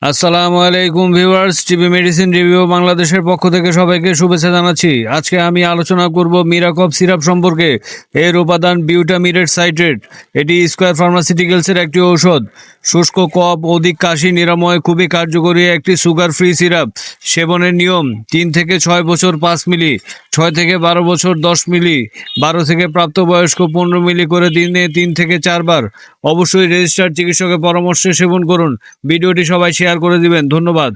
আসসালামু আলাইকুম viewers, TV medicine review বাংলাদেশের পক্ষ থেকে সবাইকে শুভেচ্ছা জানাচ্ছি। আজকে আমি আলোচনা করব মিরাকপ সিরাপ সম্পর্কে। এর উপাদান বিউটামিরেট সাইট্রেট। এটি স্কয়ার ফার্মাসিউটিক্যালসের একটি ঔষধ। শুষ্ক কফ, অধিক কাশি নিরাময় খুবই কার্যকরী একটি সুগার ফ্রি সিরাপ। সেবনের নিয়ম: 3 থেকে 6 বছর 5 মিলি, 6 থেকে 12 বছর 10 মিলি, 12 থেকে প্রাপ্তবয়স্ক 15 মিলি করে দিনে 3 থেকে 4 বার। অবশ্যই রেজিস্টার্ড চিকিৎসকের পরামর্শে সেবন করুন। ভিডিওটি সবাই শেয়ার করে দিবেন। ধন্যবাদ।